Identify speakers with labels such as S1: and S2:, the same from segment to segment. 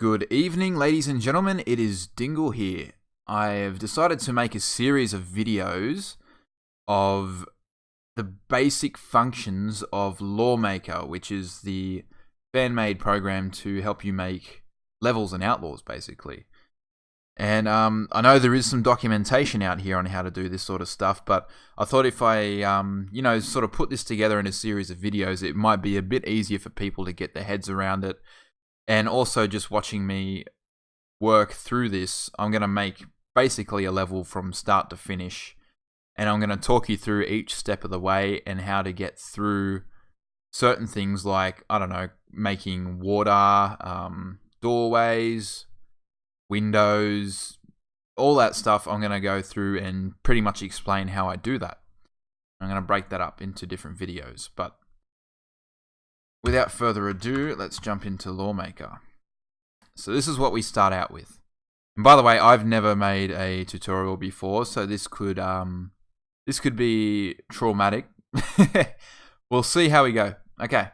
S1: Good evening, ladies and gentlemen. It is Dingle here. I have decided to make a series of videos of the basic functions of LawMaker, which is the fan-made program to help you make levels and Outlaws, basically. And I know there is some documentation out here on how to do this sort of stuff, but I thought if I, sort of put this together in a series of videos, it might be a bit easier for people to get their heads around it. And also just watching me work through this, I'm going to make basically a level from start to finish. And I'm going to talk you through each step of the way and how to get through certain things like, I don't know, making water, doorways, windows, all that stuff. I'm going to go through and pretty much explain how I do that. I'm going to break that up into different videos. But without further ado, let's jump into LawMaker. So this is what we start out with. And by the way, I've never made a tutorial before, so this could be traumatic. We'll see how we go. Okay.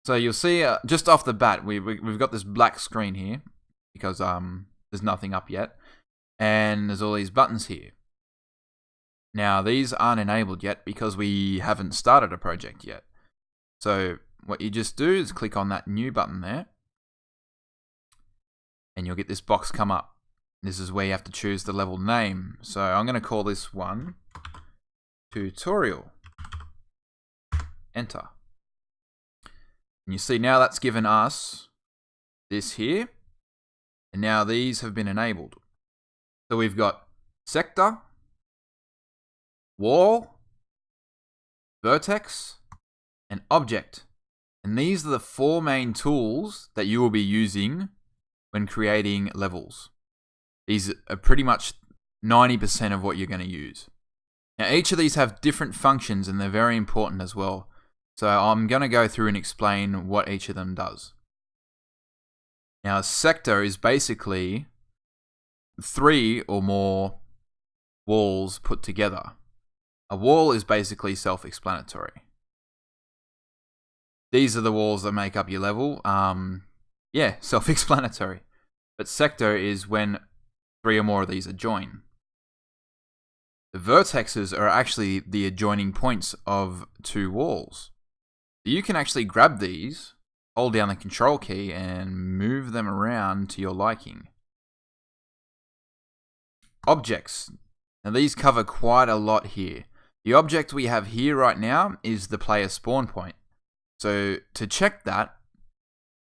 S1: So you'll see just off the bat, we've got this black screen here because there's nothing up yet, and there's all these buttons here. Now these aren't enabled yet because we haven't started a project yet. So what you just do is click on that new button there, and you'll get this box come up. This is where you have to choose the level name. So I'm going to call this one Tutorial. Enter. And you see now that's given us this here, and now these have been enabled. So we've got sector, wall, vertex, and object. And these are the four main tools that you will be using when creating levels. These are pretty much 90% of what you're going to use. Now each of these have different functions and they're very important as well. So I'm going to go through and explain what each of them does. Now a sector is basically 3 or more walls put together. A wall is basically self-explanatory. These are the walls that make up your level. Self-explanatory. But sector is when 3 or more of these are joined. The vertexes are actually the adjoining points of 2 walls. You can actually grab these, hold down the control key, and move them around to your liking. Objects. Now these cover quite a lot here. The object we have here right now is the player spawn point. So to check that,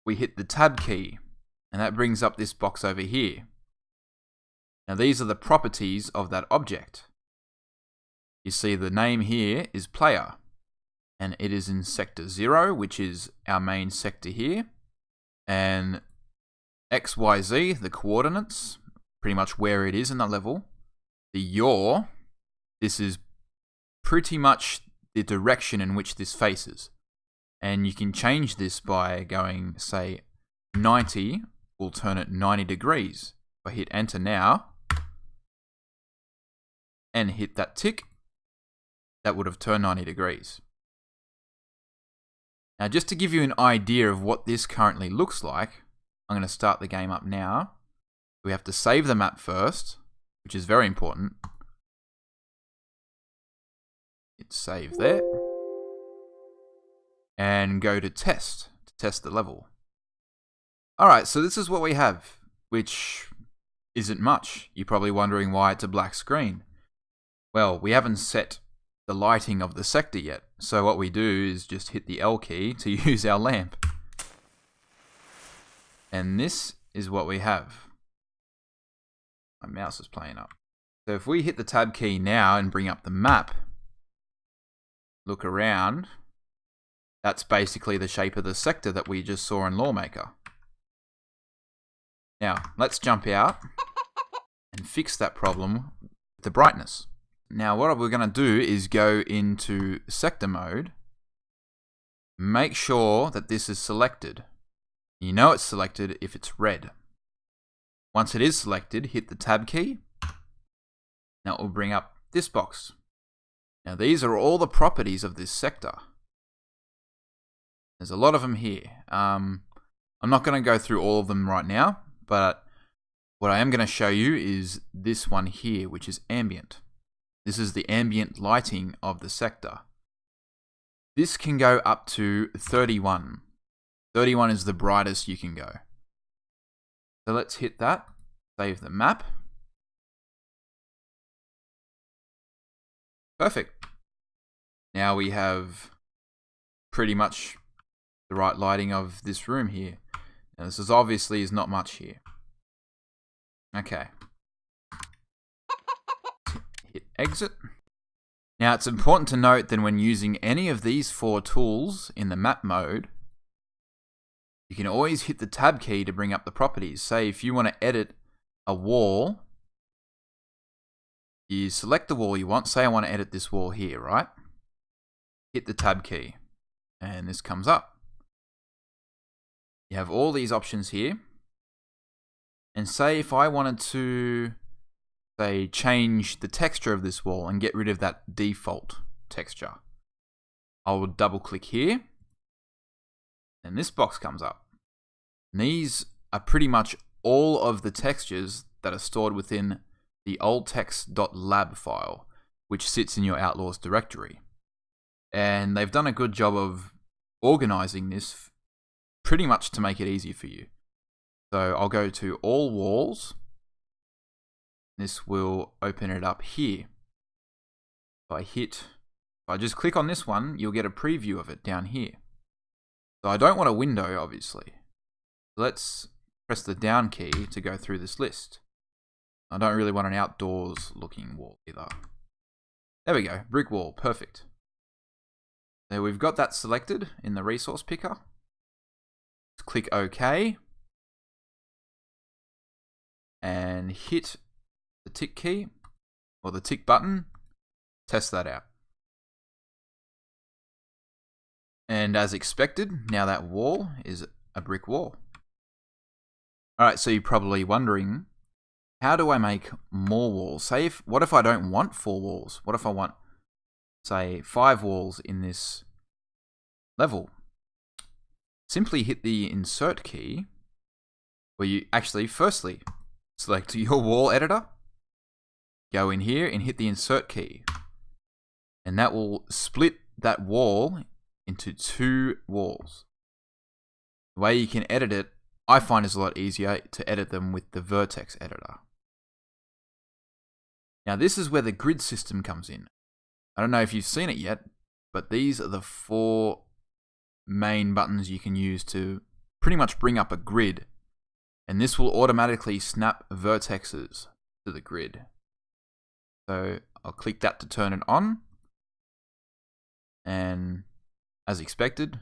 S1: we hit the tab key, and that brings up this box over here. Now these are the properties of that object. You see the name here is player, and it is in sector 0, which is our main sector here. And XYZ, the coordinates, pretty much where it is in the level. The yaw, this is pretty much the direction in which this faces. And you can change this by going, say, 90, we'll turn it 90 degrees. If I hit enter now, and hit that tick, that would have turned 90 degrees. Now just to give you an idea of what this currently looks like, I'm going to start the game up now. We have to save the map first, which is very important. Hit save there. And go to test the level. Alright, so this is what we have, which isn't much. You're probably wondering why it's a black screen. Well, we haven't set the lighting of the sector yet, so what we do is just hit the L key to use our lamp. And this is what we have. My mouse is playing up. So if we hit the tab key now and bring up the map, look around, that's basically the shape of the sector that we just saw in LawMaker. Now, let's jump out and fix that problem with the brightness. Now, what we're going to do is go into sector mode. Make sure that this is selected. You know it's selected if it's red. Once it is selected, hit the tab key. Now it will bring up this box. Now these are all the properties of this sector. There's a lot of them here. I'm not going to go through all of them right now, but what I am going to show you is this one here, which is ambient. This is the ambient lighting of the sector. This can go up to 31. 31 is the brightest you can go. So let's hit that, save the map. Perfect. Now we have pretty much the right lighting of this room here. Now this is obviously not much here. Okay. Hit exit. Now it's important to note that when using any of these 4 tools in the map mode, you can always hit the tab key to bring up the properties. Say if you want to edit a wall, you select the wall you want. Say I want to edit this wall here, right? Hit the tab key and this comes up. You have all these options here. And say if I wanted to, say, change the texture of this wall and get rid of that default texture, I will double click here and this box comes up. And these are pretty much all of the textures that are stored within the oldtext.lab file, which sits in your Outlaws directory. And they've done a good job of organizing this pretty much to make it easy for you. So I'll go to all walls. This will open it up here. If I just click on this one, you'll get a preview of it down here. So I don't want a window, obviously. Let's press the down key to go through this list. I don't really want an outdoors looking wall either. There we go, brick wall, perfect. There we've got that selected in the resource picker. Let's click OK. And hit the tick key, or the tick button, test that out. And as expected, now that wall is a brick wall. Alright, so you're probably wondering, how do I make more walls? What if I don't want 4 walls? What if I want, say, 5 walls in this level? Simply hit the insert key, where you actually, firstly, select your wall editor, go in here and hit the insert key. And that will split that wall into 2 walls. The way you can edit it, I find is a lot easier to edit them with the vertex editor. Now this is where the grid system comes in. I don't know if you've seen it yet, but these are the 4 main buttons you can use to pretty much bring up a grid. And this will automatically snap vertexes to the grid. So I'll click that to turn it on. And as expected,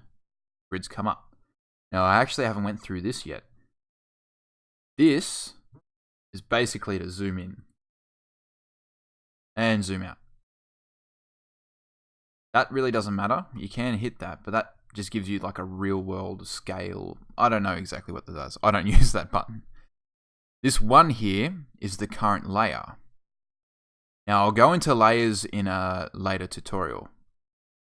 S1: grids come up. Now I actually haven't went through this yet. This is basically to zoom in and zoom out. That really doesn't matter. You can hit that, but that just gives you like a real world scale. I don't know exactly what that does. I don't use that button. This one here is the current layer. Now I'll go into layers in a later tutorial.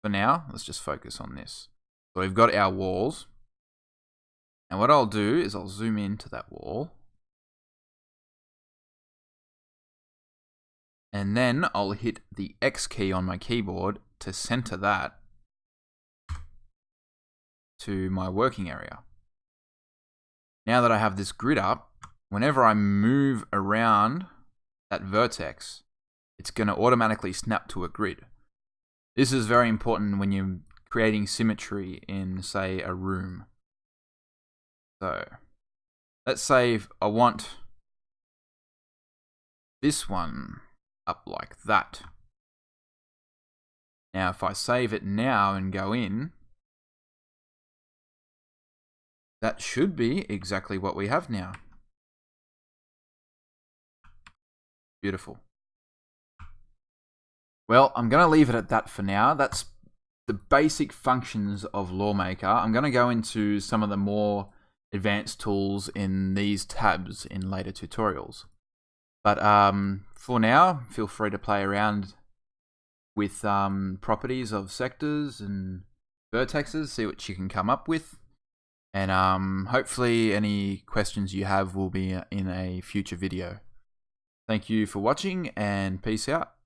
S1: For now, let's just focus on this. So we've got our walls. And what I'll do is I'll zoom into that wall. And then I'll hit the X key on my keyboard to center that to my working area. Now that I have this grid up, whenever I move around that vertex, it's going to automatically snap to a grid. This is very important when you're creating symmetry in, say, a room. So, let's say I want this one up like that. Now, if I save it now and go in, that should be exactly what we have now. Beautiful. Well, I'm going to leave it at that for now. That's the basic functions of LawMaker. I'm going to go into some of the more advanced tools in these tabs in later tutorials. But for now, feel free to play around with properties of sectors and vertexes, see what you can come up with. And hopefully any questions you have will be in a future video. Thank you for watching, and peace out.